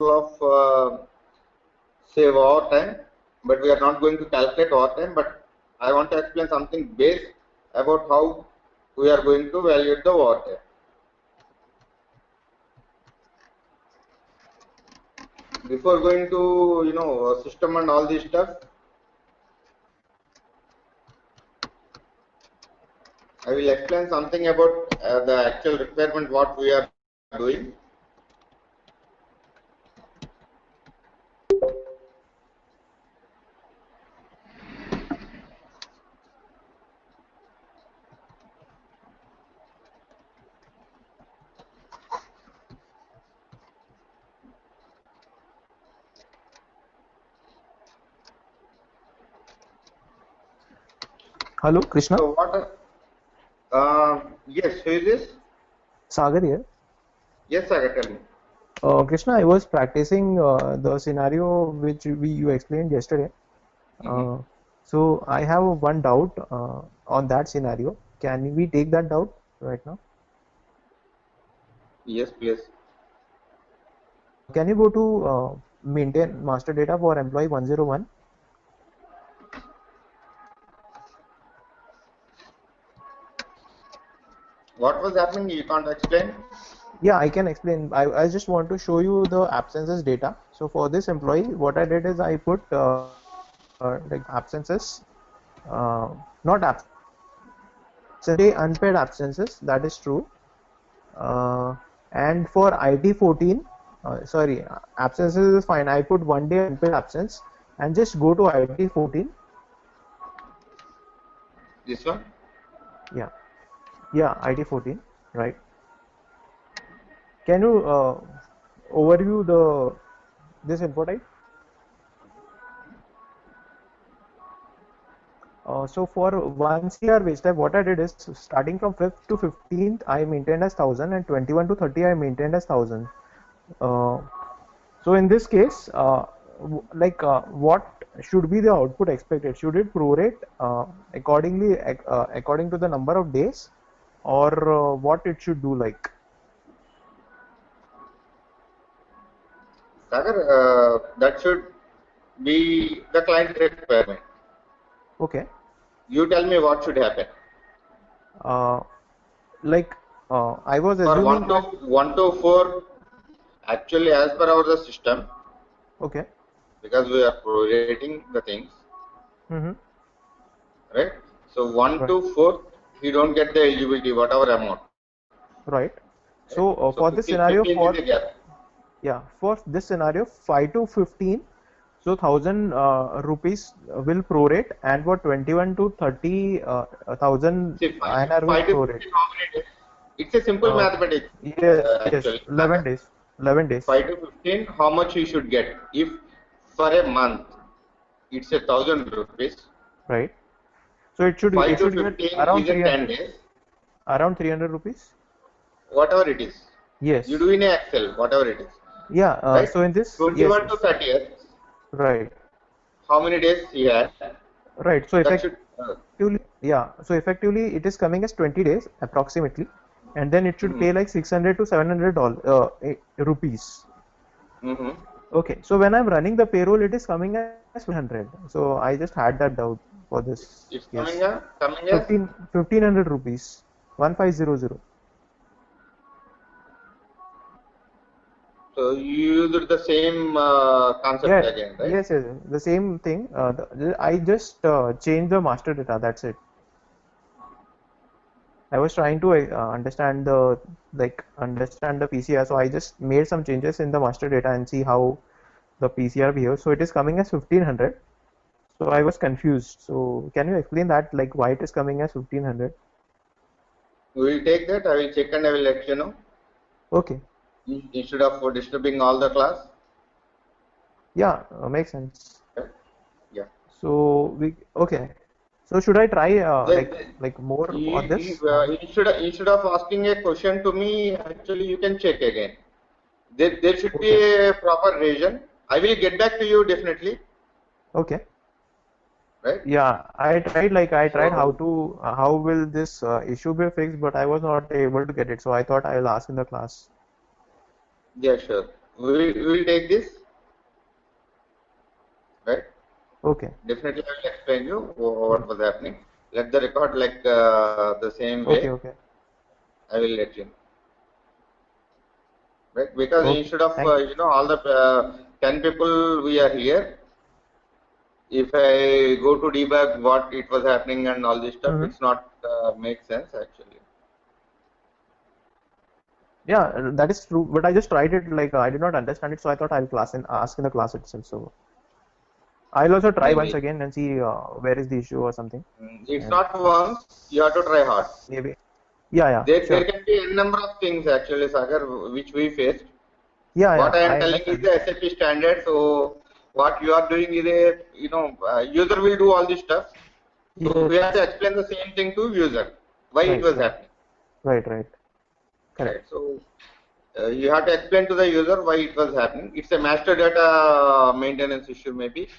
of save over time, but we are not going to calculate over time. But I want to explain something base about how we are going to evaluate the over time. Before going to system and all this stuff, I will explain something about the actual requirement what we are doing. Hello, Krishna. So what? Yes, who is this? Sagar here. Yes, Sagar, tell me. Krishna, I was practicing the scenario which you explained yesterday. So I have one doubt on that scenario. Can we take that doubt right now? Yes, please. Can you go to maintain master data for employee 101? What was happening? You can't explain? Yeah, I can explain. I just want to show you the absences data. So for this employee, what I did is I put like absences, not absences, unpaid absences. That is true. And for IT 14, sorry, absences is fine. I put 1 day unpaid absence and just go to IT 14. This one? Yeah, IT 14, right? Can you overview this info type? So for 1 CR wage type, what I did is starting from 5th to 15th, I maintained as 1000, and 21 to 30, I maintained as 1000. So in this case, what should be the output expected? Should it prorate accordingly according to the number of days, or what it should do like? Sagar, that should be the client requirement. Okay. You tell me what should happen. I was For assuming 1 to 4, actually as per our system, okay, because we are prorating the things, right? So 1 to 4, you don't get the eligibility, whatever amount. Right. So for this scenario, 15 is the gap. For this scenario, 5 to 15, so 1000 rupees will prorate, and for 21 to 30, 1000 INR will prorate. It's a simple mathematics. Yes, 11 days. 11 days. 5 to 15, how much you should get? If for a month, it's 1000 rupees. Right. So it should, 5 to 15 get around 10 days. Around 300 rupees. Whatever it is. Yes. You do in Excel, whatever it is. Yeah. Right? So in this 21 to 30th. Right. How many days you had? Right. So effectively, it is coming as 20 days approximately, and then it should pay like 600 to 700 rupees. Okay. So when I'm running the payroll, it is coming as 100. So I just had that doubt for this. It's coming as 1500 rupees. 1500. So you used the same concept again, right? Yes, the same thing. I just changed the master data. That's it. I was trying to understand the PCR, so I just made some changes in the master data and see how the PCR behaves. So it is coming as 1500. So I was confused. So can you explain that, like why it is coming as 1500? We will take that. I will check and I will let you know. Okay. Instead of disturbing all the class. Yeah, makes sense. Yeah. So So should I try more on this? Instead of asking a question to me, actually you can check again. There should be a proper revision. I will get back to you definitely. Okay. Right? Yeah, I tried how will this issue be fixed, but I was not able to get it. So I thought I will ask in the class. Yeah, sure. we'll take this, right? Okay. Definitely, I will explain you what was happening. Let the record like the same way. Okay. I will let you know. Right? Because Okay. instead of Thank you. all the 10 people we are here, if I go to debug what it was happening and all this stuff, it's not make sense actually. Yeah, that is true. But I just tried it. Like I did not understand it, so I thought I'll ask in the class itself. So I'll also try once Maybe. again and see where is the issue or something. It's And not once, you have to try hard. maybe. Yeah, There sure. can be a number of things actually, Sagar, which we faced. Yeah, What I am I telling is understand. the SAP standard. So what you are doing is a user will do all this stuff. So we have to Yes. explain the same thing to user why it Right. was happening. Right. Right. Correct. So you have to explain to the user why it was happening. It's a master data maintenance issue maybe.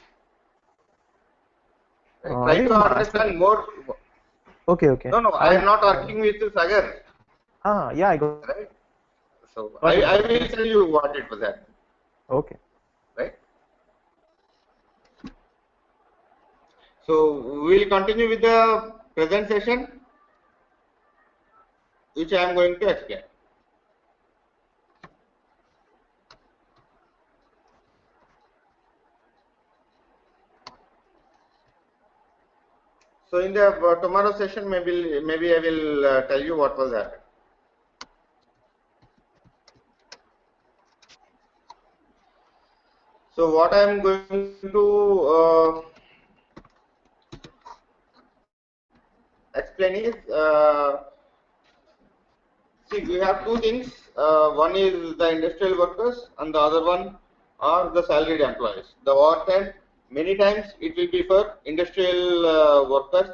Right. I Try think to master. understand more. Okay. No, I am not arguing with you, Sagar. Yeah, I got Right. So it. I will tell you what it was happening. Okay. Right. So we will continue with the present session, which I am going to explain. So in the tomorrow session, maybe I will tell you what was happening. So what I am going to explain is, see, we have two things. One is the industrial workers, and the other one are the salaried employees. The overtime, many times it will be for industrial workers,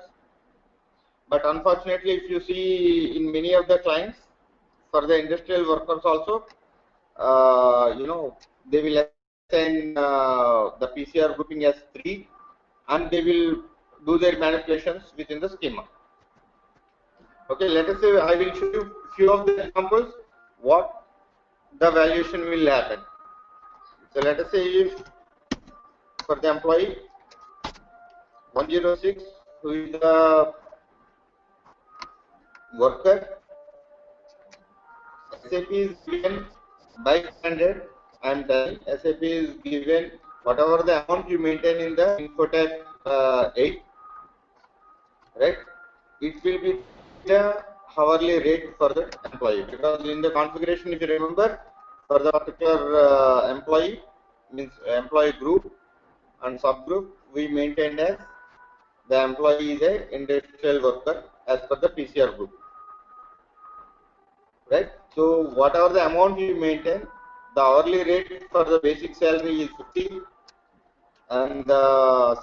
but unfortunately, if you see in many of the clients, for the industrial workers also, they will assign the PCR grouping as 3, and they will do their manipulations within the schema. Okay, let us say I will show you few of the examples what the valuation will happen. So let us say if for the employee 106 who is the worker, SAP is given by standard. I am telling SAP is given whatever the amount you maintain in the Infotech 8, right? It will be the hourly rate for the employee, because in the configuration, if you remember, for the particular employee, means employee group and subgroup, we maintained as the employee is a industrial worker as per the PCR group, right? So whatever the amount you maintain, the hourly rate for the basic salary is 50, and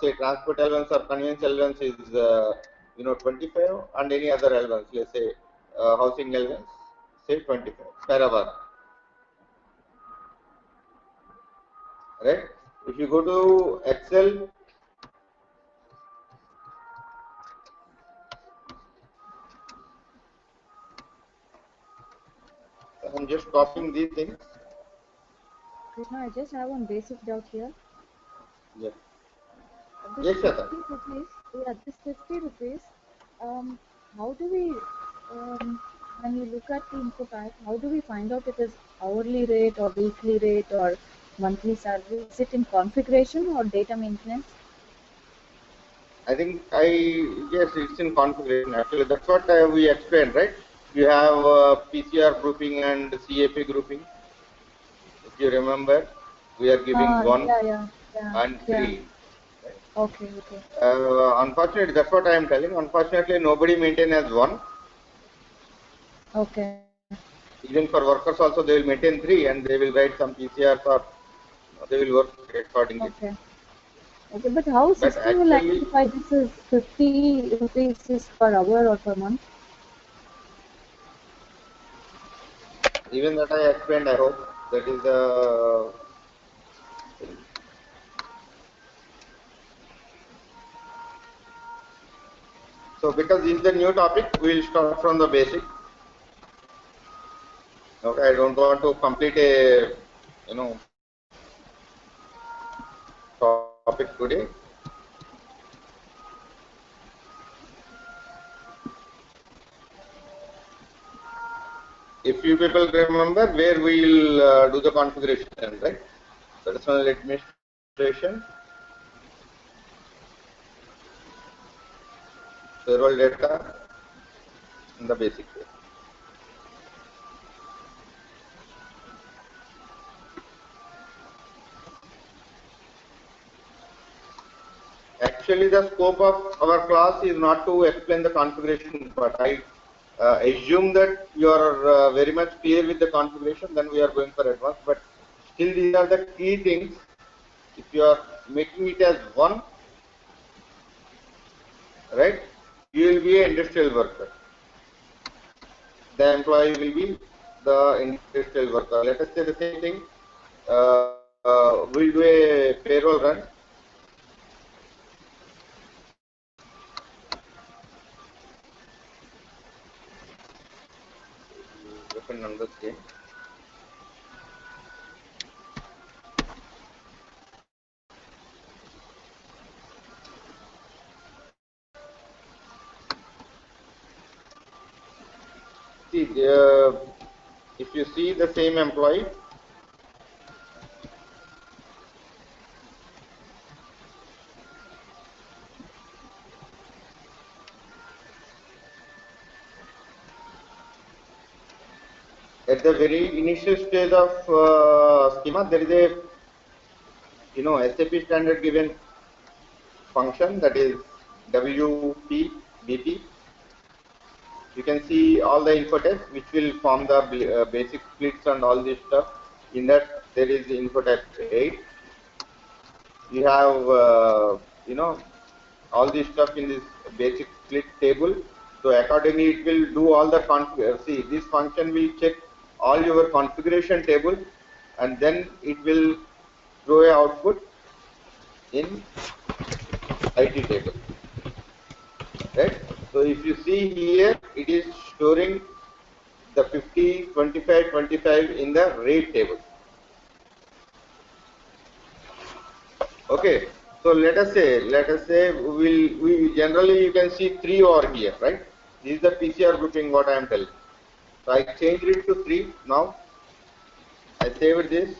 say transport allowance or convenience allowance is 25, and any other allowance, let's say housing allowance, say 25 per hour, right? If you go to Excel, I'm just copying these things. Krishna, I just have one basic doubt here. Yeah. This Yes, 50 rupees, this 50 rupees, how do we, when you look at the info pack, how do we find out it is hourly rate or weekly rate or monthly salary? Is it in configuration or data maintenance? I think yes, it's in configuration actually. That's what we explained, right? You have PCR grouping and CAP grouping. If you remember, we are giving 1 and 3. Right? Okay. Unfortunately, that's what I am telling. Unfortunately, nobody maintain as 1. Okay. Even for workers also, they will maintain 3, and they will write some PCRs, or they will work accordingly. Okay, but how system will identify this is 50 rupees is per hour or per month? Even that I explained, I hope. That is the So because this is the new topic, we will start from the basic. Okay, I don't want to complete a you know, topic today. If you people remember where we will do the configuration, right? Personal administration, payroll data, in the basic way. Actually, the scope of our class is not to explain the configuration, but I assume that you are very much clear with the configuration, then we are going for advanced. But still, these are the key things. If you are making it as one, right, you will be an industrial worker. The employee will be the industrial worker. Let us say the same thing. We'll do a payroll run. Open on the screen. See, if you see the same employee, at the very initial stage of schema, there is a SAP standard given function, that is WP BP. You can see all the info text which will form the basic splits and all this stuff. In that there is info text 8. You have all this stuff in this basic split table. So accordingly it will do all the see, this function will check all your configuration table and then it will throw a output in IT table, right? So if you see here, it is storing the 50, 25, 25 in the rate table. Okay, so let us say we generally, you can see 3 over here, right? This is the PCR grouping what I am telling. So I changed it to 3 now. I saved this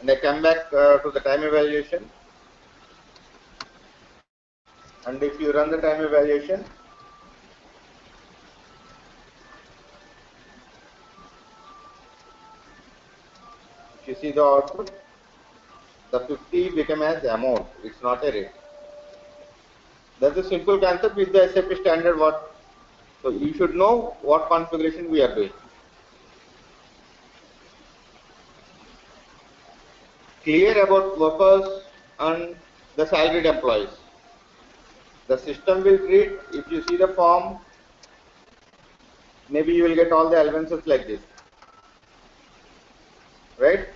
and I come back to the time evaluation. And if you run the time evaluation, if you see the output, the 50 become as amount, it's not a rate. That's a simple concept with the SAP standard what. So you should know what configuration we are doing. Clear about workers and the salaried employees. The system will treat, if you see the form, maybe you will get all the allowances like this, right?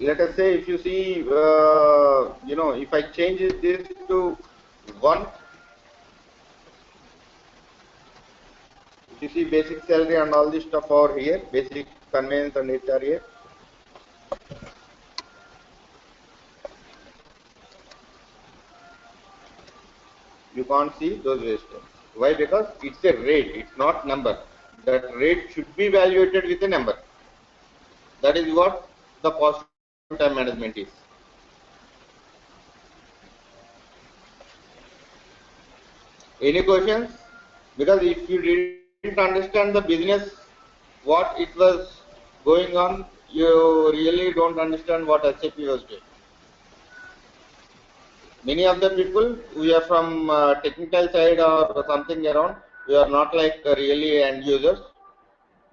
Let us say if you see, if I change this to 1, if you see basic salary and all this stuff over here, basic conveyance and HR here. You can't see those wastage. Why? Because it's a rate, it's not number. That rate should be evaluated with a number. That is what the positive time management is. Any questions? Because if you didn't understand the business, what it was going on, you really don't understand what SAP was doing. Many of the people, we are from technical side or something around, we are not like really end users,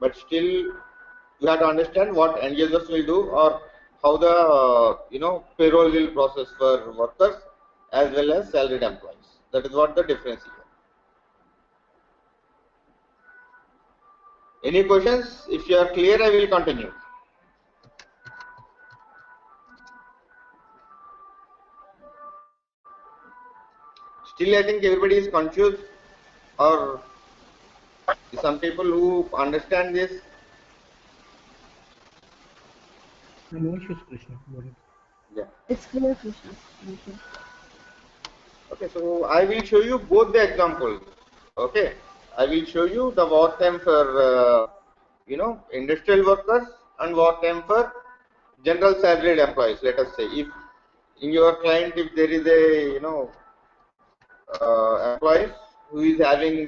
but still you have to understand what end users will do or how the payroll will process for workers as well as salaried employees. That is what the difference is. Any questions? If you are clear, I will continue. Still, I think everybody is confused, or some people who understand this, No issues, Krishna. Go ahead. Yeah. It's clear, Krishna. Thank you. Okay, so I will show you both the examples. Okay, I will show you the work time for industrial workers and work time for general salaried employees. Let us say if in your client if there is a employees who is having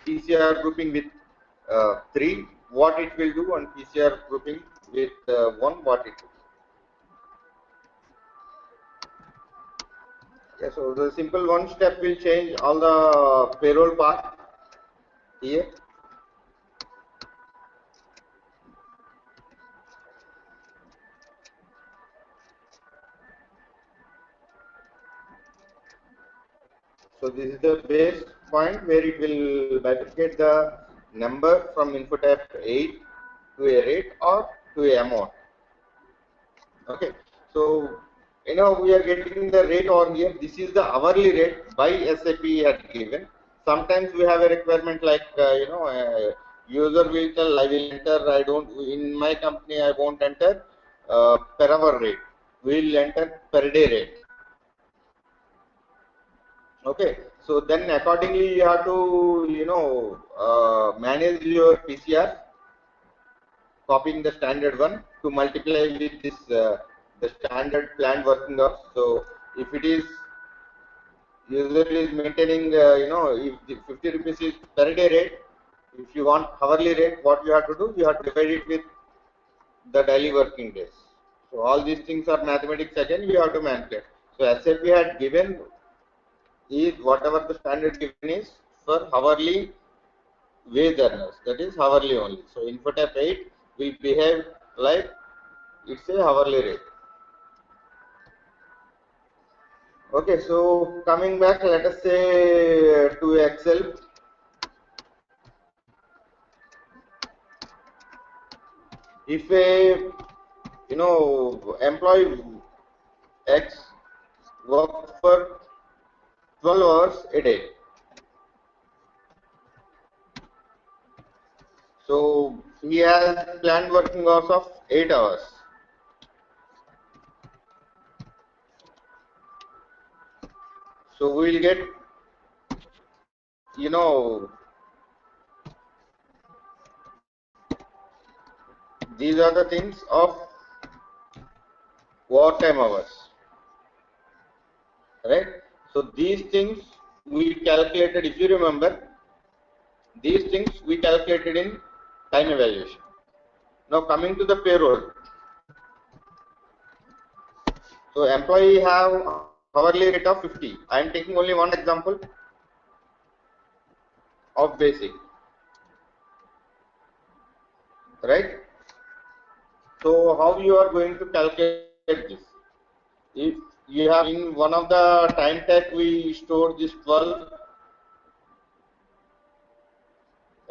PCR grouping with 3, what it will do, and PCR grouping with 1, what it will do. Yeah, so the simple one step will change all the payroll part here. So this is the base point where it will bifurcate the number from input type 8 to a rate or to a amount. Okay, so we are getting the rate on here. This is the hourly rate by SAP had given. Sometimes we have a requirement like user will tell I will enter. I don't in my company I won't enter per hour rate. We will enter per day rate. Okay, so then accordingly you have to manage your PCR, copying the standard one to multiply with this the standard planned working hours. So if it is user is maintaining if the 50 rupees is per day rate, if you want hourly rate, what you have to do, you have to divide it with the daily working days. So all these things are mathematics again, you have to manipulate. So SAP had given is whatever the standard given is for hourly wage earners, that is hourly only. So InfoTap 8 will behave like it's a hourly rate. Okay, so coming back, let us say to Excel. If a employee X works for 12 hours a day, so he has planned working hours of 8 hours. So we will get these are the things of overtime hours, right? So these things we calculated, if you remember, these things we calculated in time evaluation. Now coming to the payroll. So employee have hourly rate of 50. I am taking only one example of basic, right? So how you are going to calculate this? If you have in one of the time tag we store this 12,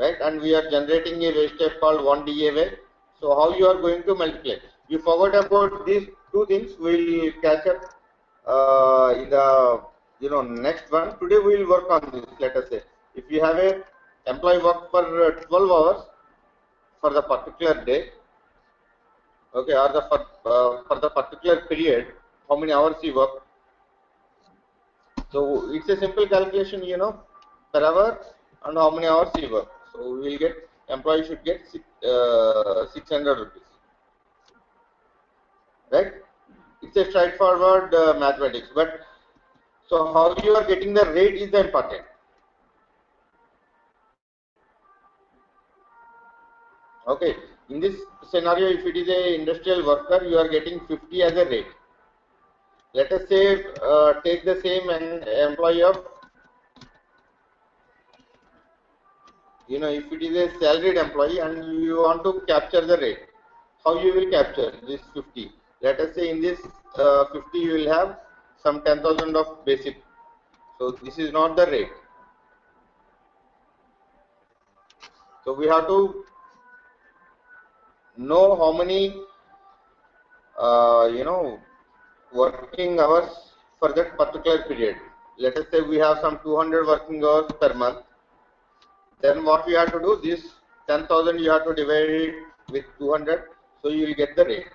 right, and we are generating a wage step called 1DAY. So how you are going to multiply? You forgot about these two things. We'll catch up in the next one. Today we will work on this. Let us say if you have a employee work for 12 hours for the particular day, okay, or the for the particular period, how many hours he work. So it's a simple calculation, per hour and how many hours he work. So we will get employee should get 600 rupees, right? It's a straightforward mathematics, but so how you are getting the rate is the important. Okay, in this scenario, if it is a industrial worker, you are getting 50 as a rate. Let us say take the same employee of, if it is a salaried employee and you want to capture the rate, how you will capture this 50? Let us say in this 50 you will have some 10,000 of basic. So this is not the rate. So we have to know how many working hours for that particular period. Let us say we have some 200 working hours per month. Then what we have to do, this 10,000 you have to divide it with 200. So you will get the rate.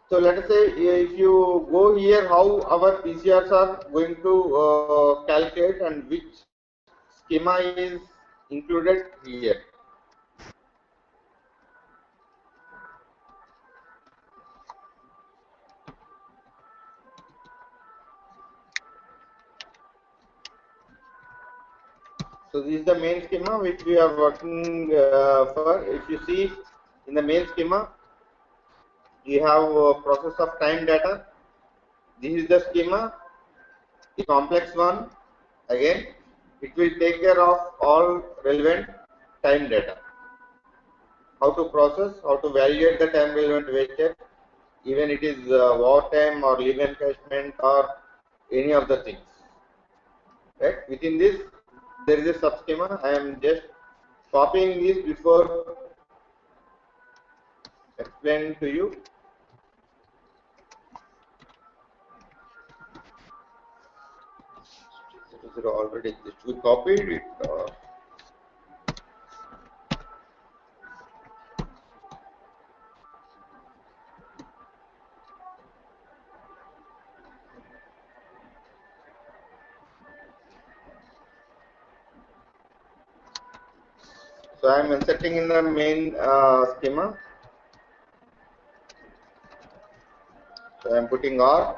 So let us say if you go here, how our PCRs are going to calculate and which schema is included here. So this is the main schema which we are working for. If you see in the main schema, you have process of time data. This is the schema, the complex one. Again, it will take care of all relevant time data. How to process, how to evaluate the time relevant wastage, even it is war time or leave encashment or any of the things. Right? Within this, there is a subschema. I am just copying this before explaining to you. Already just we copied it. So I am inserting in the main schema. So I am putting R.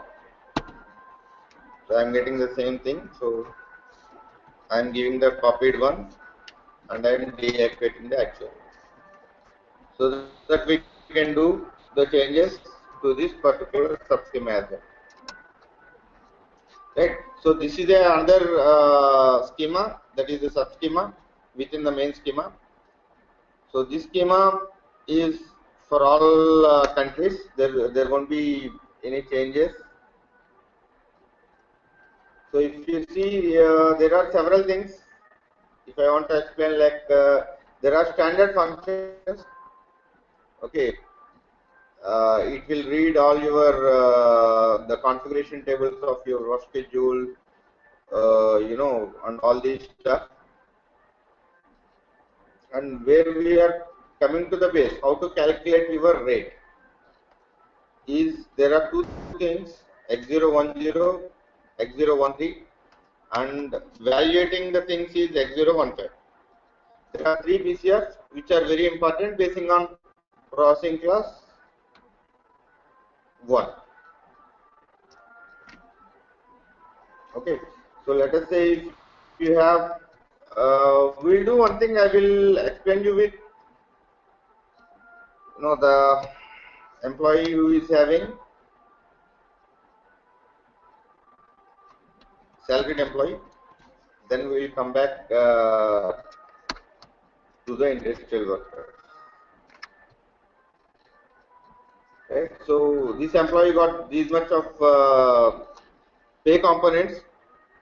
So I am getting the same thing. So I am giving the copied one and I am deactivating the actual. So that we can do the changes to this particular subschema as well. Right. So this is another schema, that is the subschema within the main schema. So this schema is for all countries. There won't be any changes. So if you see, there are several things. If I want to explain, like there are standard functions. Okay, it will read all your the configuration tables of your work schedule, and all this stuff. And where we are coming to the base, how to calculate your rate is there are two things, X010, X013, and evaluating the things is X015. There are three PCRs which are very important basing on processing class 1. Okay, so let us say if you have, we'll do one thing. I will explain you with the employee who is having salaried employee. Then we will come back to the industrial worker. Right. So this employee got this much of pay components.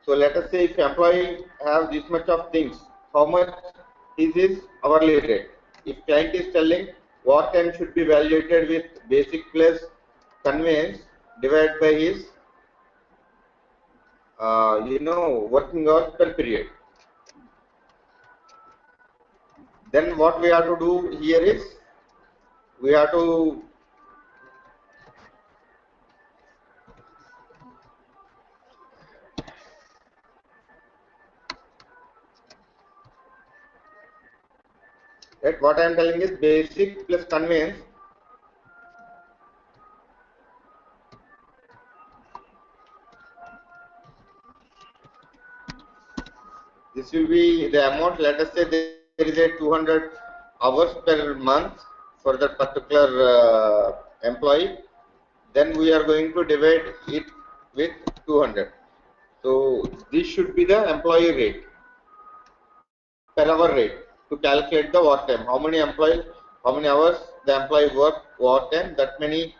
So let us say if employee have this much of things, how much is his hourly rate? If client is telling what time should be evaluated with basic plus conveyance divided by his working hours per period. Then what we have to do here is we have to what I am telling is basic plus conveyance. This will be the amount. Let us say there is a 200 hours per month for that particular employee. Then we are going to divide it with 200. So this should be the employee rate, per hour rate, to calculate the work time. How many hours the employee work time, that many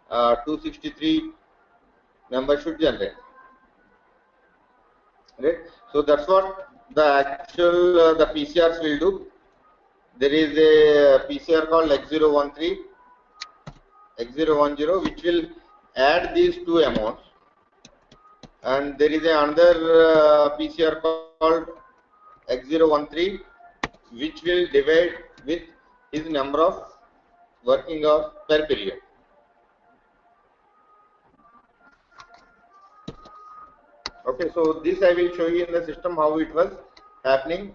263 numbers should generate. Right. So that's what the actual the PCRs will do. There is a PCR called X013, X010, which will add these two amounts, and there is another PCR called X013, which will divide with his number of working hours per period. Okay, so this I will show you in the system how it was happening.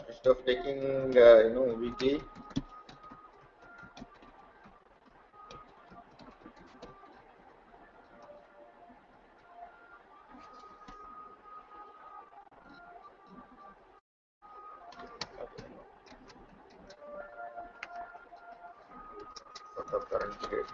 Instead of taking weekly. Sort of current period.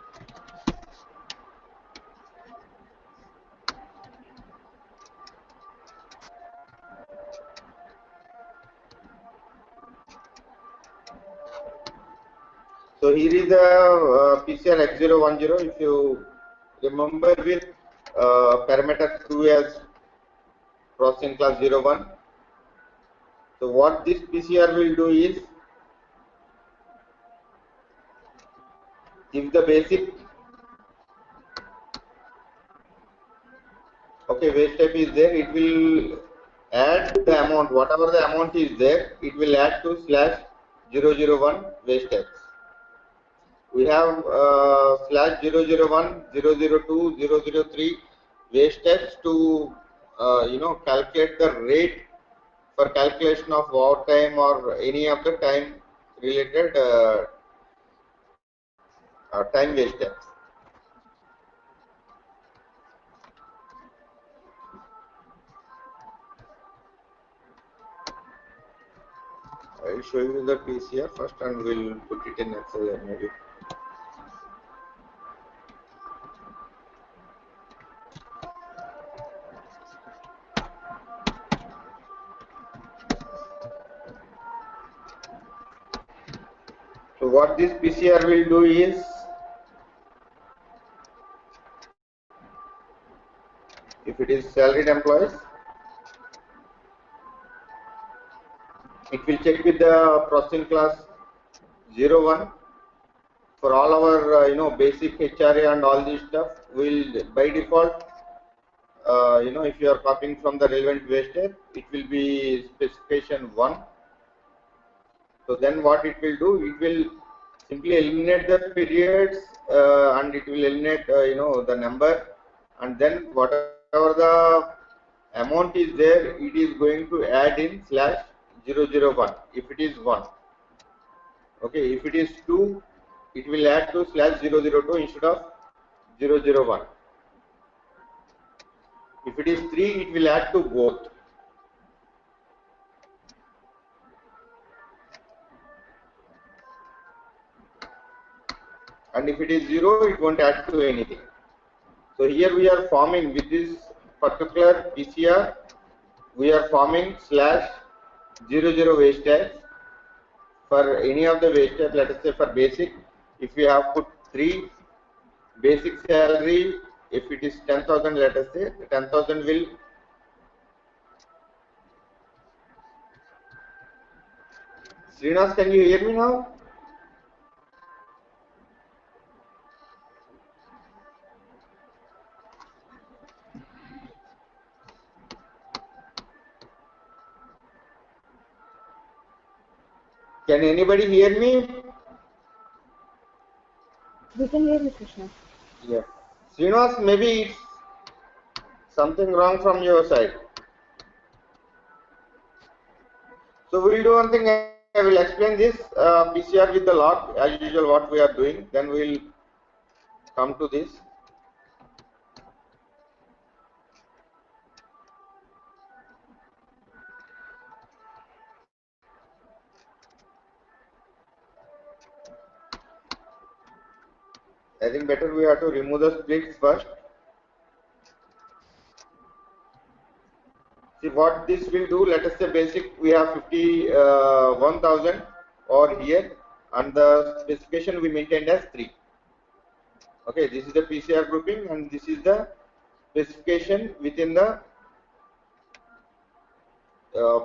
So here is the PCR X010. If you remember with parameter 2 as processing class 01. So what this PCR will do is, if the basic waste type is there, it will add the amount, whatever the amount is there, it will add to /001 waste types. We have /001, 002, 003 waste types to calculate the rate for calculation of overtime or any of the time related time waste types. I will show you the PCR first and we'll put it in Excel maybe. So what this PCR will do is, if it is salaried employees, it will check with the processing class 01 for all our basic HRA and all this stuff. Will by default if you are copying from the relevant waste type, it will be specification 1. So then what it will do, it will simply eliminate the periods and it will eliminate the number, and then whatever the amount is there, it is going to add in /001 if it is 1. Okay, if it is 2, it will add to /002 instead of 001. If it is 3, it will add to both. And if it is 0, it won't add to anything. So here we are forming with this particular PCR, we are forming /00 waste types for any of the waste type. Let us say for basic, if we have put 3 basic salary, if it is 10,000, let us say 10,000 will Srinath, can you hear me now? Can anybody hear me? We can hear you, Krishna. Yeah. Srinivas, maybe it's something wrong from your side. So we'll do one thing. I will explain this PCR with the log as usual what we are doing. Then we'll come to this. I think better we have to remove the splits first. See what this will do. Let us say basic we have 51,000 or here, and the specification we maintained as 3. Okay, this is the PCR grouping and this is the specification within the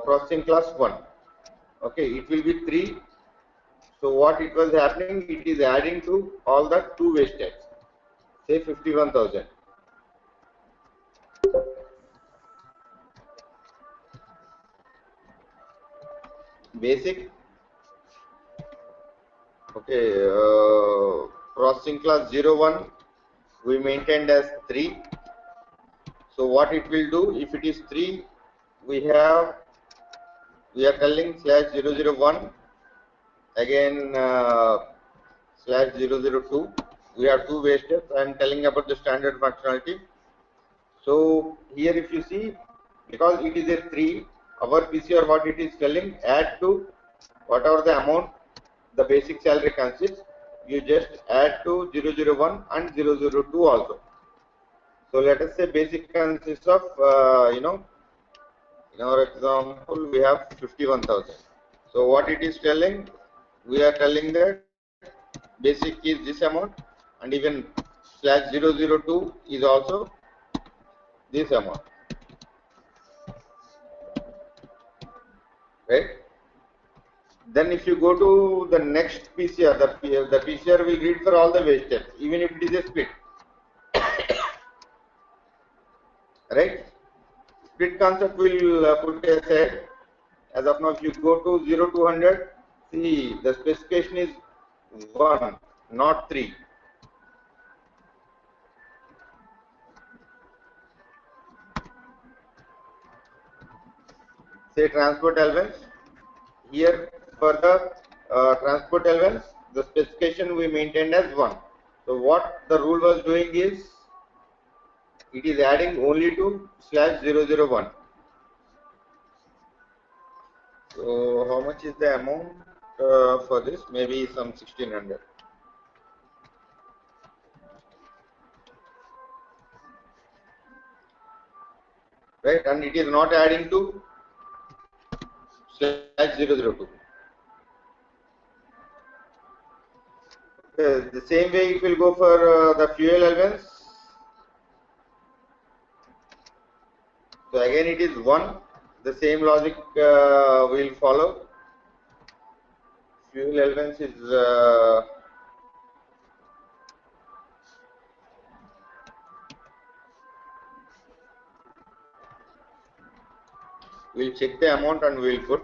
processing class 1. Okay, it will be 3. So what it was happening, it is adding to all the two waste steps, say 51,000. Basic, okay, processing class 01 we maintained as 3. So what it will do, if it is 3, we are telling /001, again /002. We have two waste steps. I am telling about the standard functionality. So here if you see, because it is a 3, our PCR what it is telling, add to whatever the amount the basic salary consists, you just add to 001 and 002 also. So let us say basic consists of, in our example we have 51,000. So what it is telling, we are telling that basic is this amount, and even /002 is also this amount, right? Then if you go to the next PCR, the PCR will read for all the waste steps, even if it is a split, right? Split concept will put aside. As of now, if you go to 0 to 100, see the specification is 1, not 3. Say transport allowance. Here for the transport allowance, the specification we maintained as 1. So what the rule was doing is, it is adding only to /001. So how much is the amount for this? Maybe some 1600. Right, and it is not adding to /002. The same way it will go for the fuel allowance. So again it is 1. The same logic will follow. Fuel allowance is we'll check the amount and we'll put.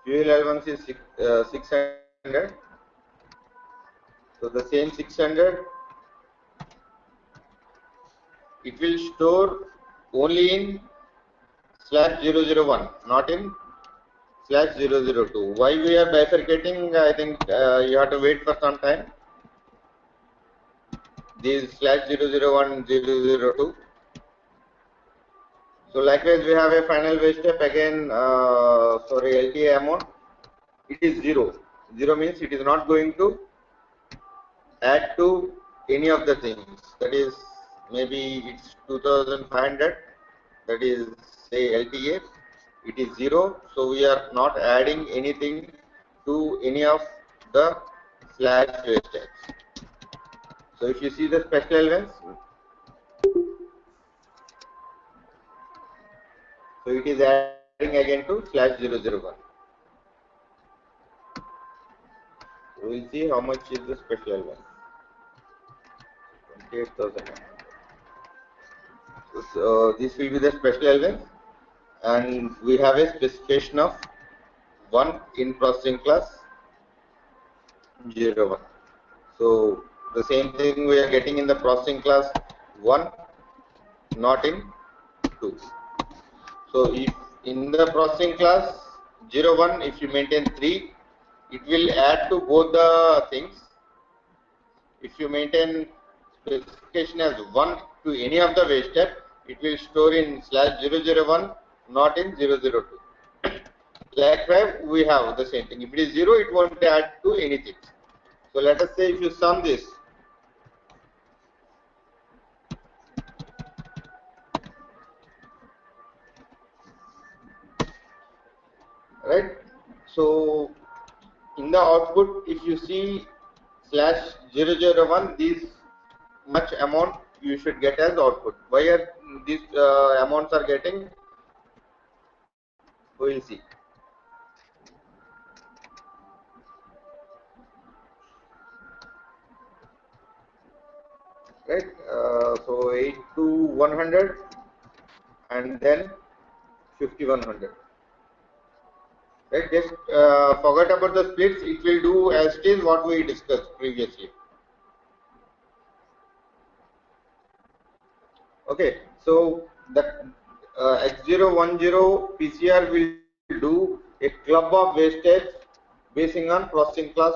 Fuel allowance is 600. So the same 600, it will store only in /001, not in /002. Why we are bifurcating? I think you have to wait for some time. These /001, 002. So likewise, we have a final waste step again. Sorry, LTA amount. It is 0. 0 means it is not going to add to any of the things. That is, maybe it's 2,500. That is, say LTA. It is 0. So we are not adding anything to any of the / waste steps. So if you see the special allowance, so it is adding again to /001. So we'll see how much is the special allowance. 28,000. So this will be the special allowance, and we have a specification of 1 in processing class 01. So the same thing we are getting in the processing class 1, not in 2. So if in the processing class 01, if you maintain 3, it will add to both the things. If you maintain specification as 1 to any of the waste step, it will store in /001, not in 002. Likewise, we have the same thing. If it is 0, it won't add to anything. So let us say if you sum this, right? So in the output, if you see /001, this much amount you should get as output. Why are these amounts are getting? We will see. Right. So 8 to 100 and then 5100. Right. Just forget about the splits. It will do as it is what we discussed previously. Okay. So the X010 PCR will do a club of wastage basing on processing class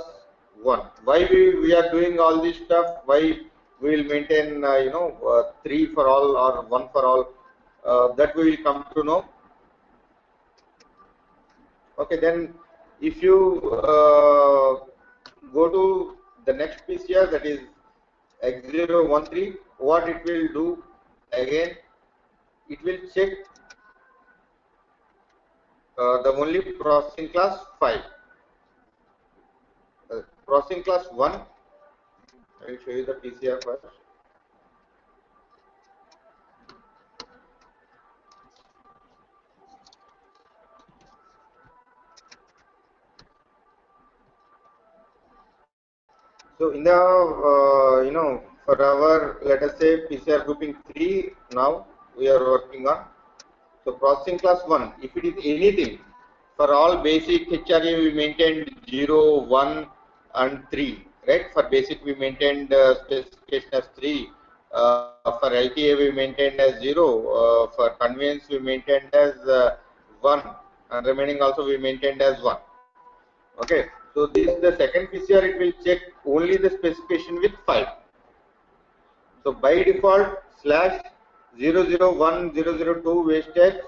1. Why we are doing all this stuff? Why we will maintain 3 for all or 1 for all? That we will come to know. Okay, then if you go to the next PCR, that is X013, what it will do again? It will check the only processing class 5. Processing class 1, I will show you the PCR first. So in the for our, let us say, PCR grouping 3 now we are working on. So processing class 1, if it is anything, for all basic HRA we maintained 0, 1 and 3, right? For basic we maintained specification as 3, for LTA we maintained as 0, for conveyance we maintained as 1, and remaining also we maintained as 1. Okay, so this is the second PCR, it will check only the specification with 5. So by default slash 001 002 wastage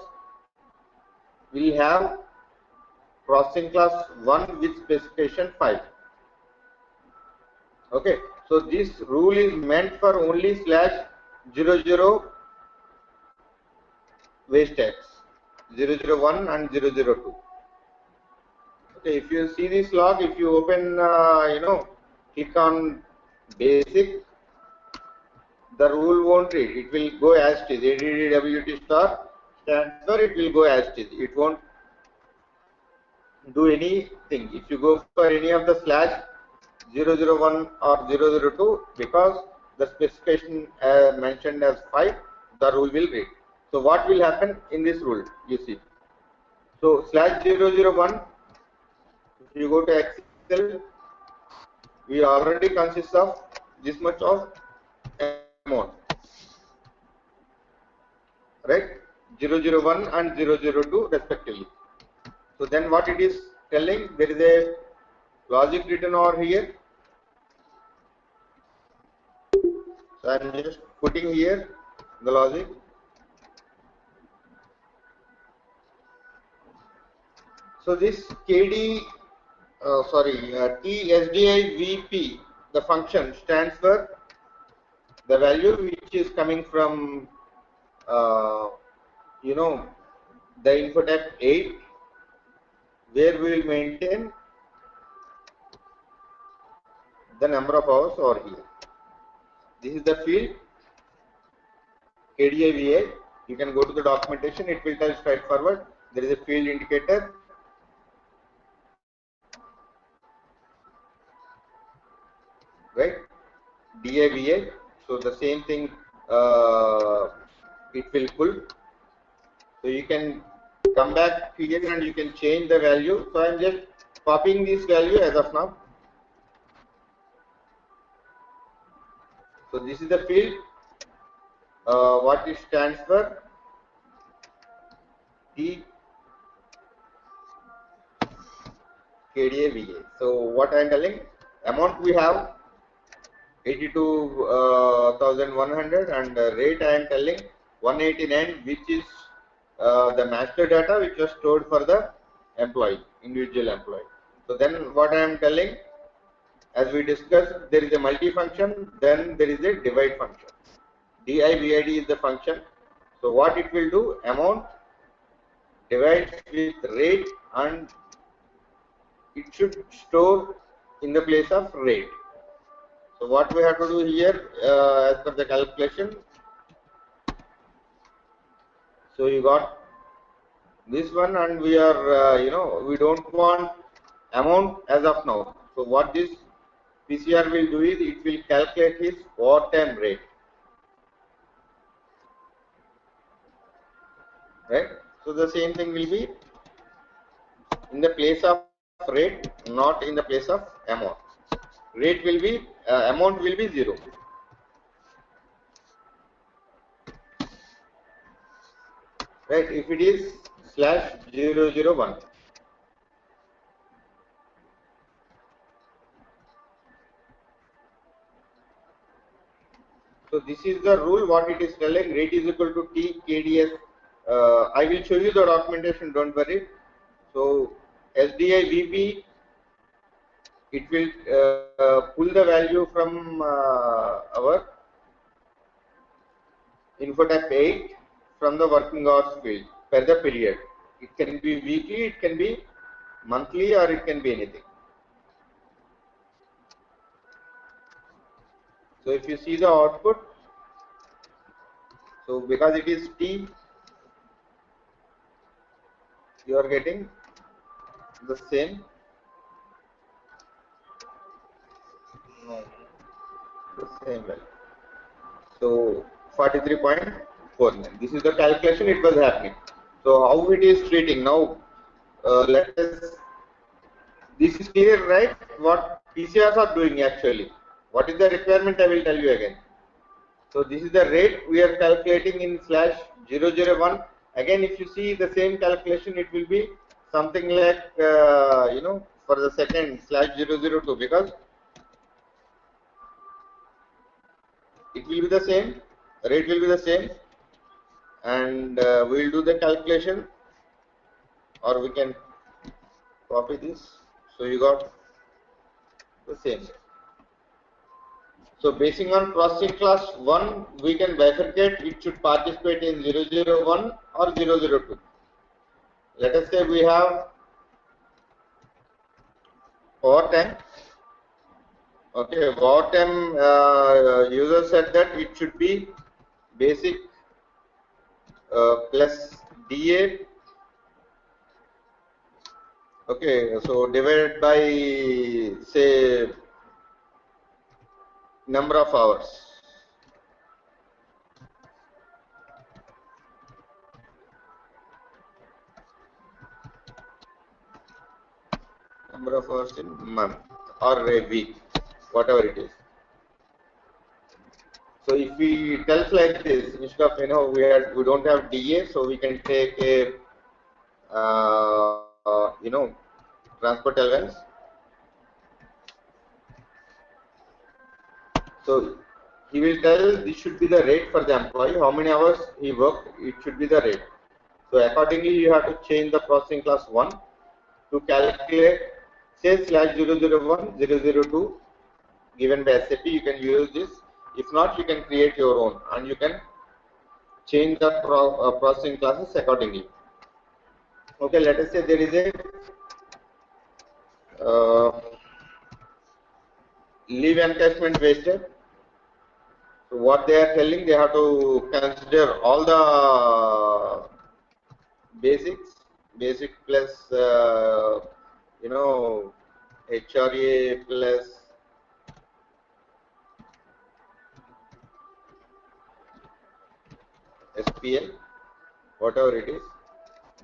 will have processing class 1 with specification 5. Okay, so this rule is meant for only slash 00 wastage 001 and 002. Okay, if you see this log, if you open click on basic, the rule won't read, it will go as it is. ADDWT star stands for it will go as it is, it won't do anything. If you go for any of the slash 001 or 002, because the specification mentioned as 5, the rule will read. So what will happen in this rule, you see. So slash 001, if you go to Excel, we already consist of this much of amount, right? 001 and 002 respectively. So then what it is telling, there is a logic written over here. So I am just putting here the logic. So this TSDI-VP, the function stands for the value which is coming from the infotech 8, where we will maintain the number of hours over here. This is the field KDIVA. You can go to the documentation, it will tell straightforward. There is a field indicator. Right? DIVA. So the same thing it will pull. So you can come back here and you can change the value. So I am just copying this value as of now. So this is the field. What it stands for? T KDAVA. So what I am telling, amount we have 82,100 and rate I am telling 189, which is the master data which was stored for the employee, individual employee. So then what I am telling, as we discussed, there is a multi-function, then there is a divide function. DIVID is the function. So what it will do, amount divides with rate and it should store in the place of rate. So what we have to do here as per the calculation, so you got this one, and we are we don't want amount as of now. So what this PCR will do is it will calculate his overtime rate, right? So the same thing will be in the place of rate, not in the place of amount. Rate will be amount will be 0. Right, if it is /001. So this is the rule. What it is telling, rate is equal to T KDS. I will show you the documentation, don't worry. So SDI VP, it will pull the value from our InfoTap 8 from the working hours field per the period. It can be weekly, it can be monthly, or it can be anything. So if you see the output, so because it is T, you are getting the same. No, the same value. So 43.49. This is the calculation it was happening. So how it is treating now? Let us. This is clear, right? What PCRs are doing actually. What is the requirement? I will tell you again. So this is the rate we are calculating in /001. Again, if you see the same calculation, it will be something like for the second /002, because it will be the same, rate will be the same, and we will do the calculation, or we can copy this. So you got the same. So basing on processing class 1, we can bifurcate. It should participate in 001 or 002. Let us say we have overtime. Okay, overtime user said that it should be basic plus DA. Okay, so divided by, say, number of hours. Number of hours in month or a week, whatever it is. So if we tell like this, instead of we don't have DA, so we can take a transport allowance. So he will tell this should be the rate for the employee. How many hours he worked, it should be the rate. So accordingly, you have to change the processing class 1 to calculate, say /001, 002 given by SAP. You can use this. If not, you can create your own, and you can change the processing classes accordingly. Okay, let us say there is a leave encashment wasted. So what they are telling, they have to consider all the basic plus HRA plus SPL, whatever it is,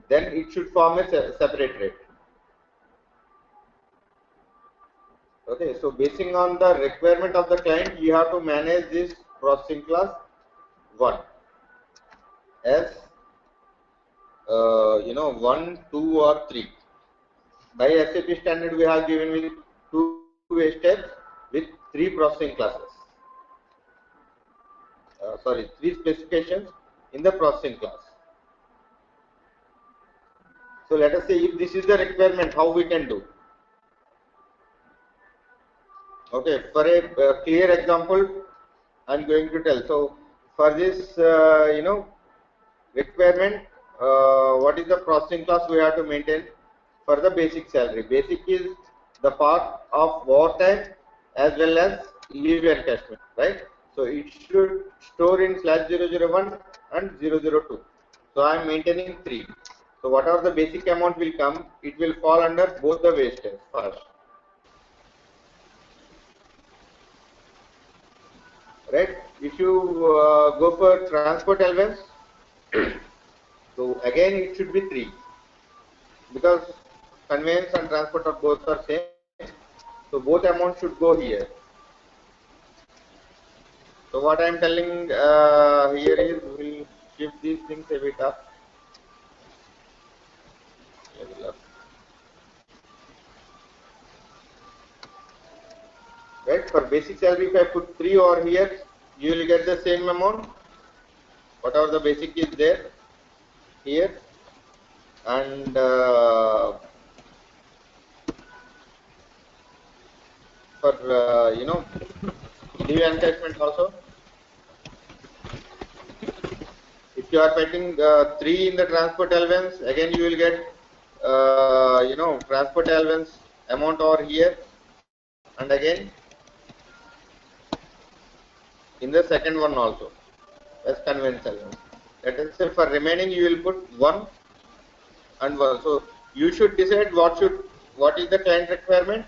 then it should form a separate rate. Okay, so basing on the requirement of the client, you have to manage this processing class 1 as 1, 2 or 3. By SAP standard, we have given with 2 steps with 3 processing classes. 3 specifications in the processing class. So let us say if this is the requirement, how we can do. Okay, for a clear example, I am going to tell. So for this, requirement, what is the processing class we have to maintain for the basic salary? Basic is the part of overtime as well as leave encashment, right? So it should store in /001 and 002. So I am maintaining 3. So whatever the basic amount will come, it will fall under both the wastage first. Right? If you go for transport allowance, so again it should be 3 because conveyance and transport are both are same. So both amounts should go here. So what I am telling here is we'll shift these things a bit up. Right? For basic salary, if I put 3 over here, you will get the same amount. Whatever the basic is there here, and for leave encashment also. If you are putting 3 in the transport allowance, again you will get transport allowance amount over here, and again in the second one also as conveyance allowance. Let us say for remaining you will put 1 and 1. So you should decide what is the client requirement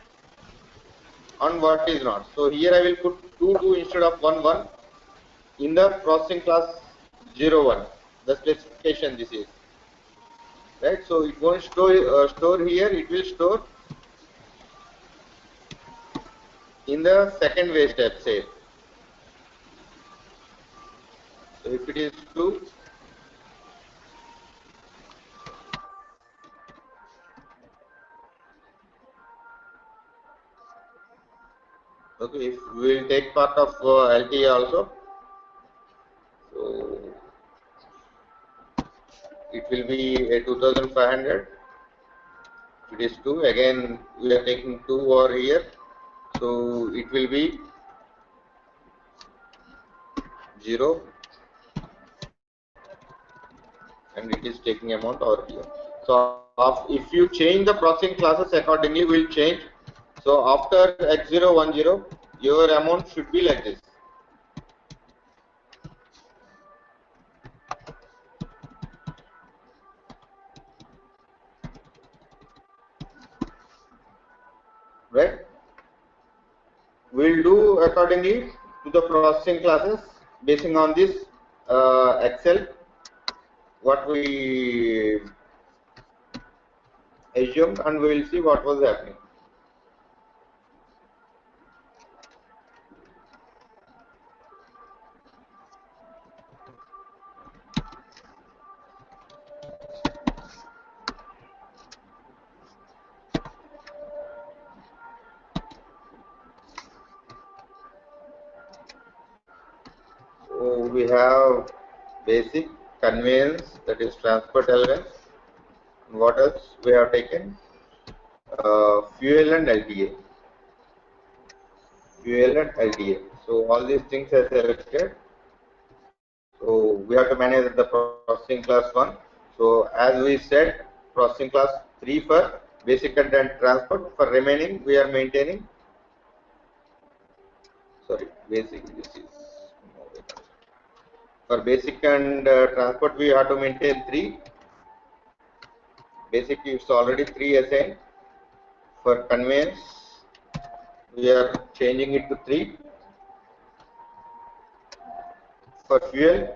and what is not. So here I will put 2 instead of 1 in the processing class 01. The specification this is. Right, so it won't store here, it will store in the second way step, say. So if it is 2, okay, if we will take part of LTA also, so it will be a 2500. If it is 2, again we are taking 2 over here, so it will be 0, and it is taking amount over here. So if you change the processing classes accordingly, will change. So after X010, your amount should be like this. Right? We'll do accordingly to the processing classes basing on this Excel what we assumed, and we will see what was happening. So we have basic, conveyance, that is transport allowance. What else we have taken? Fuel and LTA. Fuel and LTA. So all these things are selected. So we have to manage the processing class 1. So as we said, processing class 3 for basic and transport. For remaining, we are maintaining. Sorry, basic. This is for basic and transport. We have to maintain 3. Basic is already 3 assigned. For conveyance, we are changing it to 3. For fuel,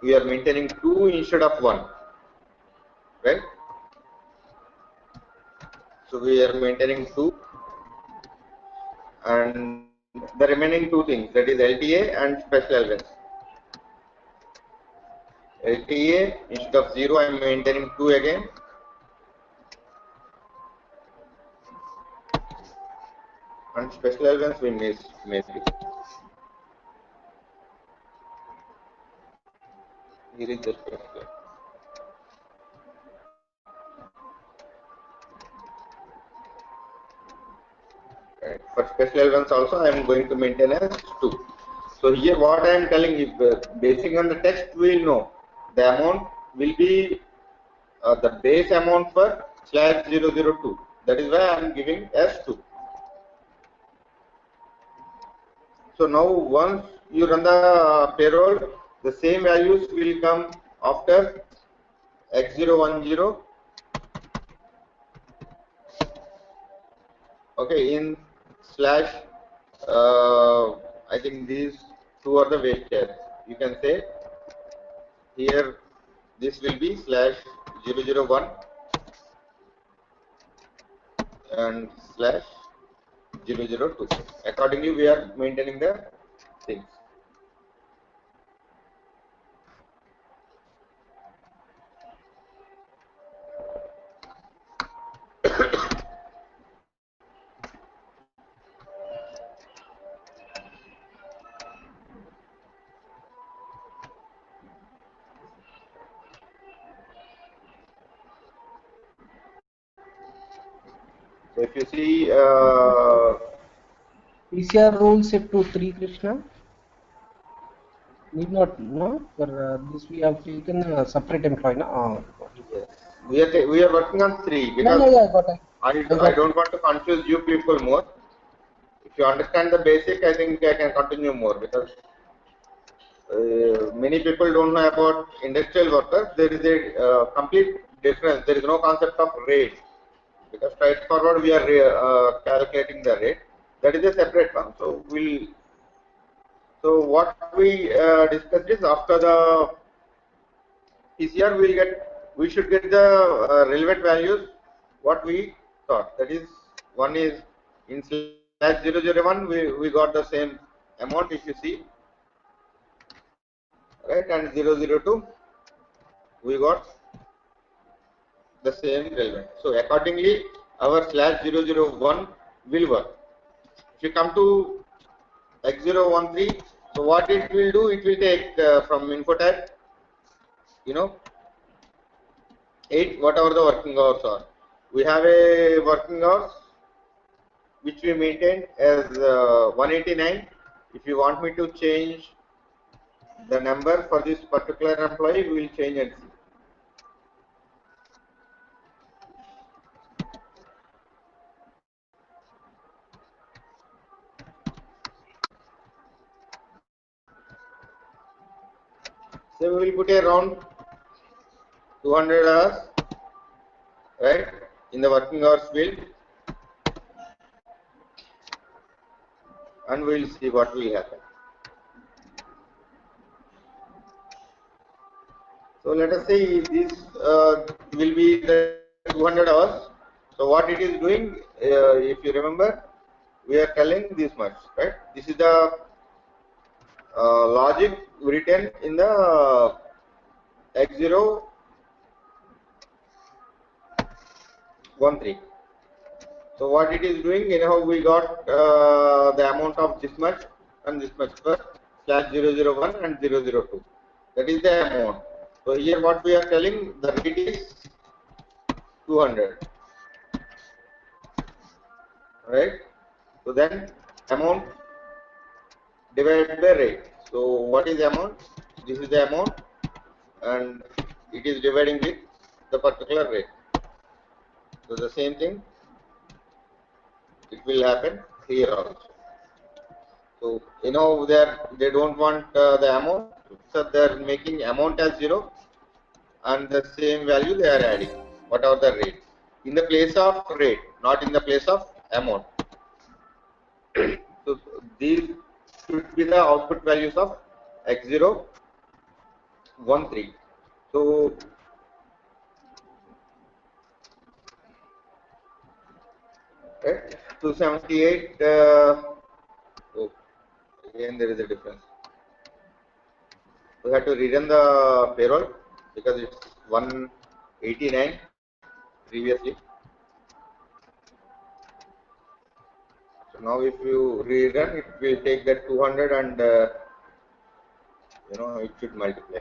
we are maintaining 2 instead of 1, right? So we are maintaining 2, and the remaining 2 things, that is LTA and special allowance. LTA instead of 0, I am maintaining 2 again. And special allowance we missed. Here is the special. Right. For special allowance also I am going to maintain as 2. So here what I am telling is, basing on the text we will know the amount will be the base amount for /002. That is why I am giving as 2. So now once you run the payroll, the same values will come after X010, okay, in slash, I think these two are the weighted. You can say here this will be slash 001 and slash 002. Accordingly, we are maintaining the things. So if you see PCR rule set to 3, Krishna. Need not, no? For this we have taken a separate employee, no? yes, we are working on 3 because Yeah, got it. I don't want to confuse you people more. If you understand the basic, I think I can continue more because many people don't know about industrial workers. There is a complete difference. There is no concept of rate because straightforward we are calculating the rate. That is a separate one. So what we discussed is after the PCR we should get the relevant values what we thought. That is, one is in slash 001 we got the same amount if you see, right, and 002 we got the same relevant. So accordingly our slash 001 will work. If you come to X013, so what it will do, it will take from info tag, 8 whatever the working hours are. We have a working hours which we maintain as 189. If you want me to change the number for this particular employee, we will change and see. So we will put around 200 hours, right, in the working hours field, and we will see what will happen. So let us say this will be the 200 hours. So what it is doing, if you remember, we are telling this much, right? This is the logic written in the X013. So what it is doing, anyhow, we got the amount of this much and this much for slash 001 and 002. That is the amount. So here what we are telling, the rate is 200, right? So then amount divided by rate. So what is the amount? This is the amount, and it is dividing with the particular rate. So the same thing, it will happen here also. So they don't want the amount, so they are making amount as 0, and the same value they are adding, whatever the rate, in the place of rate, not in the place of amount. So these should be the output values of X013. So right, 278. Oh, again there is a difference. We have to rerun the payroll because it's 189 previously. So now if you rerun, it will take that 200 and it should multiply.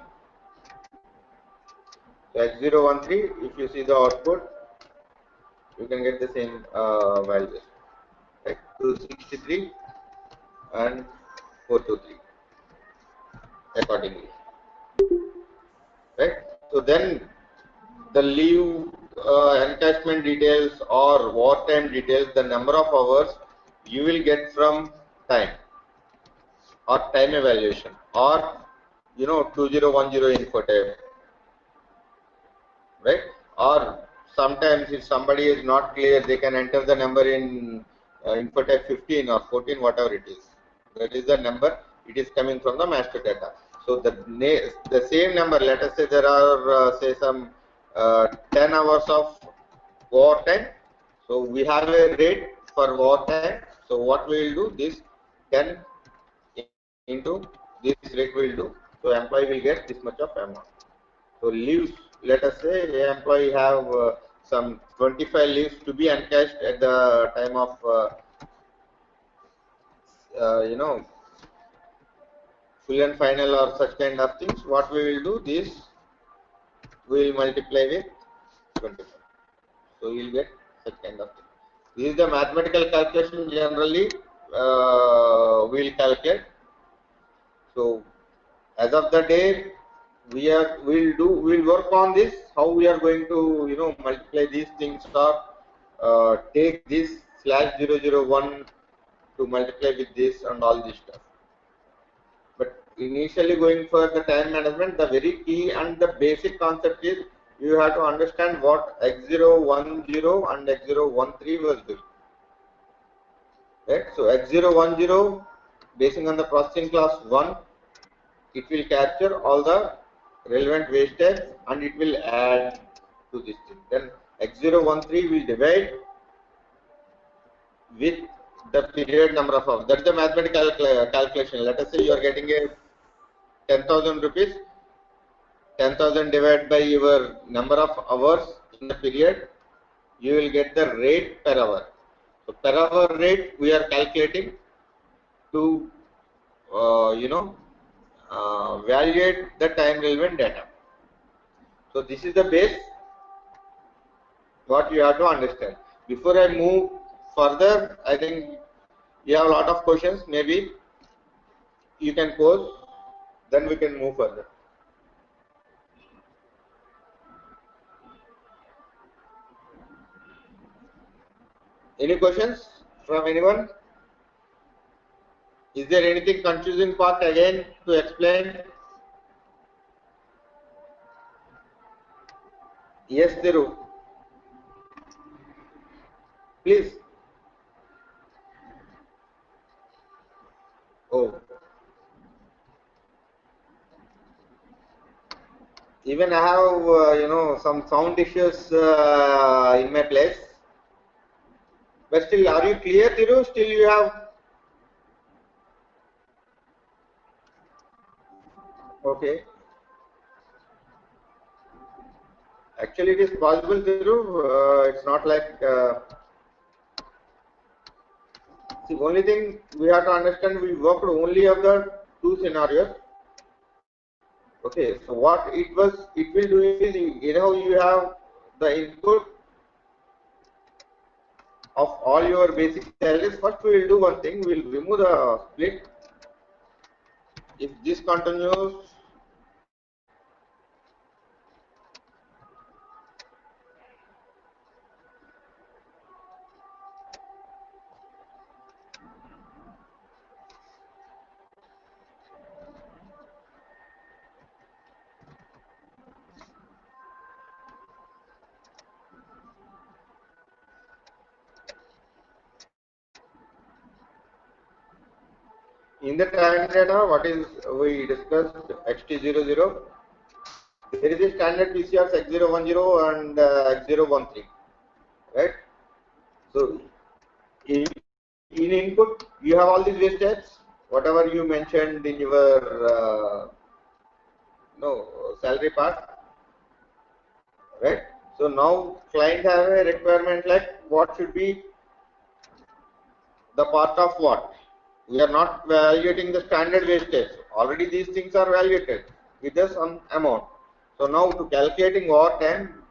So X013, if you see the output, you can get the same values, right? 263 and 423 accordingly, right? So then the leave encashment details or wartime details, the number of hours you will get from time or time evaluation or 2010 info type. right? Or sometimes if somebody is not clear, they can enter the number in Infotech 15 or 14, whatever it is. That is the number. It is coming from the master data. So the same number. Let us say there are say some 10 hours of overtime. So we have a rate for overtime. So what we will do, this 10 into this rate will do. So employee will get this much of amount. So leaves, let us say the employee have some 25 leaves to be encashed at the time of you know, full and final or such kind of things. What we will do, this we will multiply with 25. So we will get such kind of thing. This is the mathematical calculation generally we will calculate. So as of the day, we'll work on this, how we are going to multiply these things, or take this /001 to multiply with this and all this stuff. But initially going for the time management, the very key and the basic concept is you have to understand what X010 and X013 was doing. Right? So X010, basing on the processing class 1, it will capture all the relevant wastage and it will add to this thing. Then X013 will divide with the period number of hours. That's the mathematical calculation. Let us say you are getting a 10,000 rupees. 10,000 divided by your number of hours in the period, you will get the rate per hour. So per hour rate we are calculating to evaluate the time relevant data. So this is the base what you have to understand. Before I move further, I think you have a lot of questions. Maybe you can pose, then we can move further. Any questions from anyone? Is there anything confusing part again to explain? Yes, Thiru. Please. Oh. Even I have, some sound issues in my place. But still, are you clear, Thiru? Still you have... Okay. Actually, it is possible, Thiru. It's not like... See, only thing we have to understand, we worked only of the two scenarios. Okay, so what it will do is, you have the input of all your basic salaries. First, we will do one thing, we will remove the split. If this continues, in the time data, what is we discussed XT00, there is a standard PCR X010 and X013, right? So in input, you have all these wastage, whatever you mentioned in your salary part, right? So now client have a requirement like what should be the part of what. We are not evaluating the standard wastage. Already these things are evaluated with some amount. So now to calculating overtime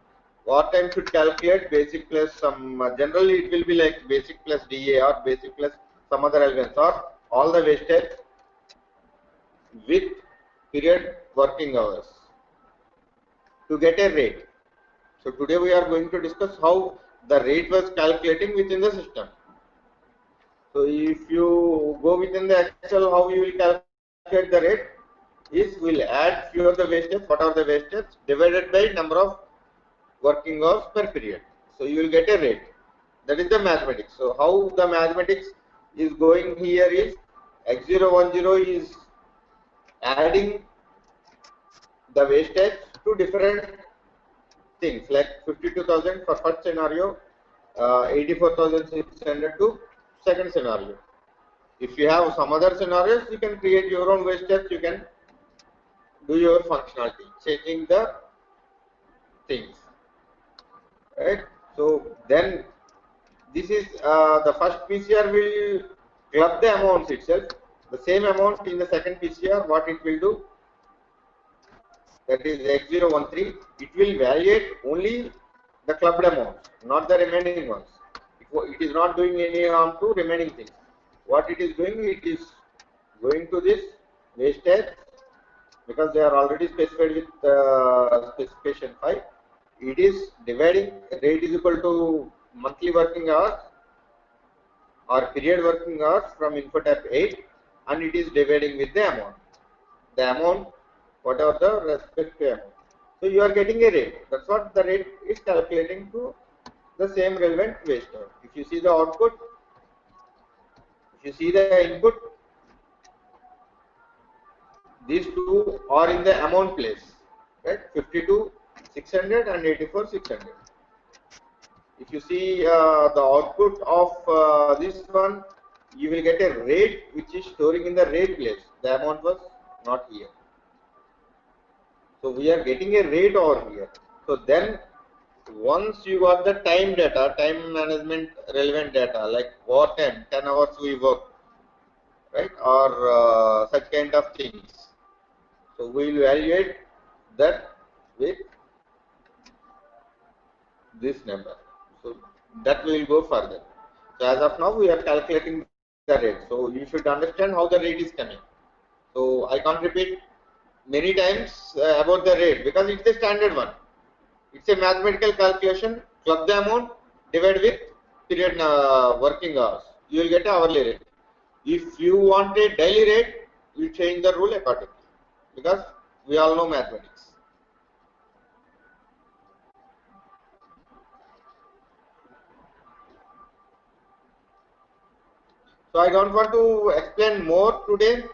should calculate basic plus some, generally it will be like basic plus DA or basic plus some other elements or all the wastage with period working hours to get a rate. So today we are going to discuss how the rate was calculating within the system. So if you go within the Excel, how you will calculate the rate is we'll add few of the wastage, what are the wastage divided by number of working hours per period. So you will get a rate. That is the mathematics. So how the mathematics is going here is X010 is adding the wastage to different things like 52,000 for first scenario, 84,600 to second scenario. If you have some other scenarios, you can create your own wastage, you can do your functionality, changing the things, right? So then this is the first PCR will club the amounts itself. The same amount in the second PCR, what it will do, that is X013, it will evaluate only the clubbed amounts, not the remaining ones. It is not doing any harm to remaining things. What it is doing, it is going to this wastage, because they are already specified with specification 5. It is dividing rate is equal to monthly working hours or period working hours from InfoTap 8, and it is dividing with the amount. The amount, whatever the respective amount. So you are getting a rate. That's what the rate is calculating to the same relevant wastage. If you see the output, if you see the input, these two are in the amount place, right? 52,600 and 84,600. If you see the output of this one, you will get a rate which is storing in the rate place. The amount was not here. So we are getting a rate over here. So then once you got the time data, time management relevant data, like overtime, 10 hours we work, right? Or such kind of things. So we will evaluate that with this number. So that will go further. So as of now, we are calculating the rate. So you should understand how the rate is coming. So I can't repeat many times about the rate, because it's a standard one. It's a mathematical calculation. Club the amount, divide with period working hours. You will get an hourly rate. If you want a daily rate, you change the rule accordingly, because we all know mathematics. So I don't want to explain more today.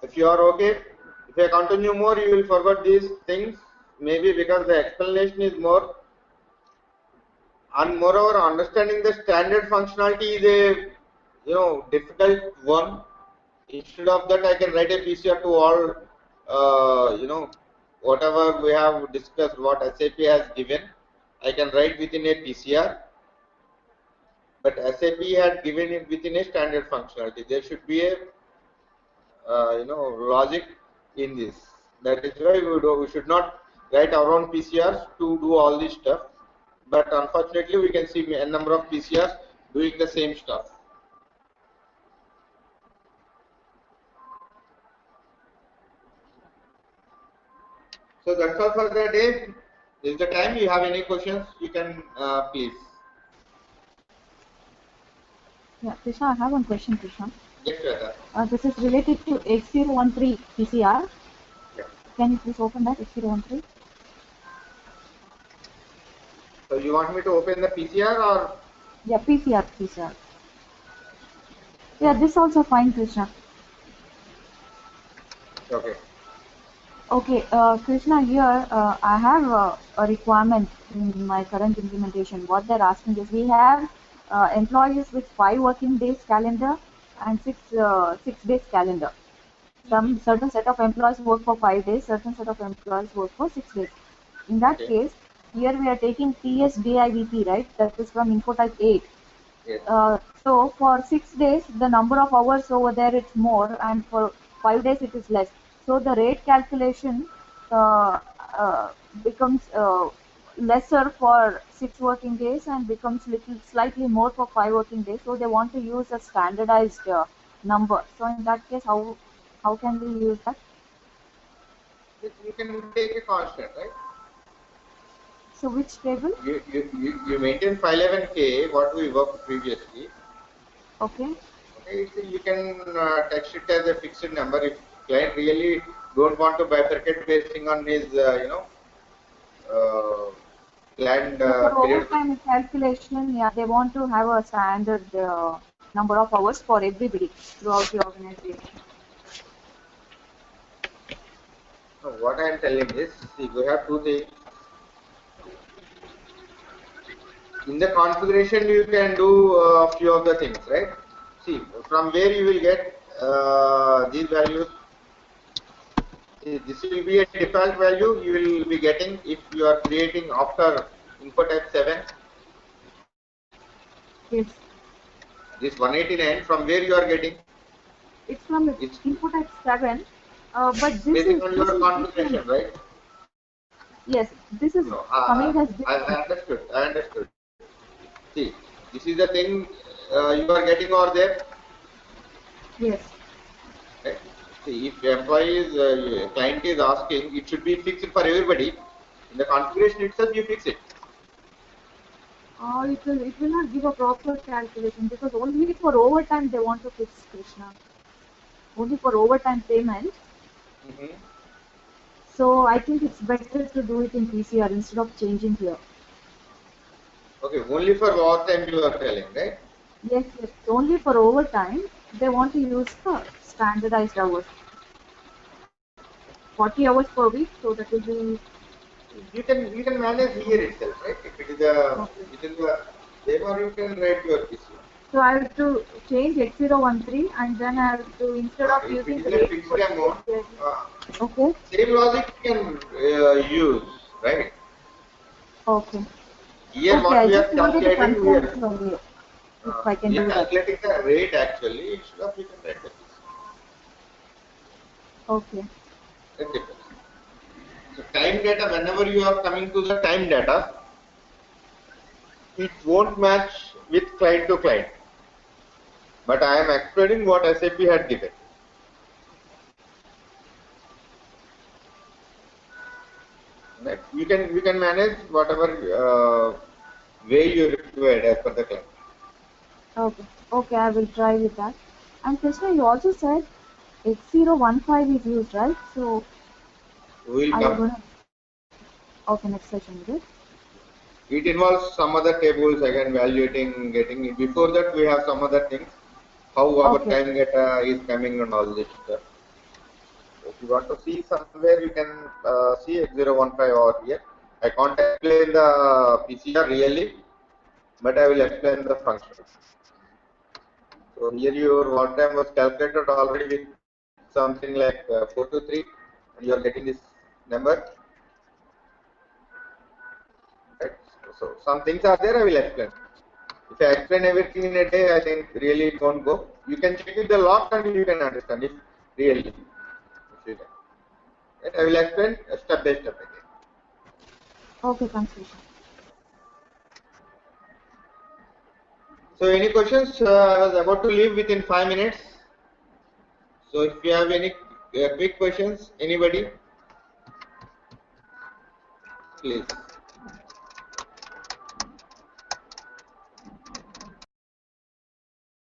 If you are okay, if I continue more, you will forget these things, maybe because the explanation is more. And moreover, understanding the standard functionality is a difficult one. Instead of that, I can write a PCR to all whatever we have discussed, what SAP has given, I can write within a PCR. But SAP had given it within a standard functionality. There should be a logic in this. That is why we should not write our own PCRs to do all this stuff. But unfortunately, we can see a number of PCRs doing the same stuff. So that's all for the day. Is the time. You have any questions? You can please. Yeah, Krishna, I have one question, Krishna. Yes, Shweta. This is related to X013 PCR. Yeah. Can you please open that, X013? So you want me to open the PCR or? Yeah, PCR. Yeah, this also fine, Krishna. Okay. Okay, Krishna, here I have a requirement in my current implementation. What they're asking is, we have employees with 5 working days calendar and 6 days calendar. Some certain set of employees work for 5 days, certain set of employees work for 6 days. In that case, here we are taking TSDIVP, right? That is from InfoType 8. Yes. So for 6 days, the number of hours over there it's more, and for 5 days it is less. So the rate calculation becomes lesser for 6 working days and becomes slightly more for 5 working days. So they want to use a standardized number. So in that case, how can we use that? You can take a constant, right? So which table? You maintain 511K, what we worked previously. Okay. Okay, so you can text it as a fixed number. If client really don't want to bifurcate basing on his planned So for period. overtime calculation, yeah, they want to have a standard number of hours for everybody throughout the organization. So what I am telling is, see, we have two things. In the configuration, you can do a few of the things, right? See, from where you will get these values. See, this will be a default value you will be getting if you are creating after info type 7. Yes, This 189, from where you are getting? it's from It's input type 7, but basing on your configuration, different. right? Yes, this is No, coming as I different. understood. I understood. See, this is the thing you are getting over there. Yes. Right? See, if employee is client is asking, it should be fixed for everybody. In the configuration itself, you fix it. It will not give a proper calculation because only for overtime they want to fix, Krishna. Only for overtime payment. Mm-hmm. So I think it's better to do it in PCR instead of changing here. Okay, only for overtime you are telling, right? Yes, yes. Only for overtime they want to use the standardized hours. 40 hours per week, so that will be You can manage here itself, right? If it is a okay. within the same, or you can write your PC. So I have to change X013 and then I have to, instead of If it using is a rate fixed code, amount, okay, same logic you can use, right? okay, Here okay. what I we are just wanted to calculating confirm here, from you if I can we are do that. calculating the rate actually instead of you can write the PC. Okay, That depends. So time data, whenever you are coming to the time data, it won't match with client to client. But I am explaining what SAP had given. Right? You can manage whatever way you require as per the client. okay, okay. I will try with that. And Krishna, you also said X015 is used, right? So We will are you come. gonna? Okay, next session, is it? It involves some other tables again, evaluating, getting it. Before that, we have some other things. How our Okay, time data is coming and all this stuff. If you want to see somewhere, you can see X015 over here. I can't explain the PCR really, but I will explain the function. So here your one time was calculated already with something like 4 to 3, and you are getting this number. Right? So some things are there, I will explain. If I explain everything in a day, I think really it won't go. You can check with the log and you can understand if really. If you can. Right? I will explain step by step again. okay, thanks, Krishna. So any questions? I was about to leave within 5 minutes. So if you have any quick questions, anybody, please.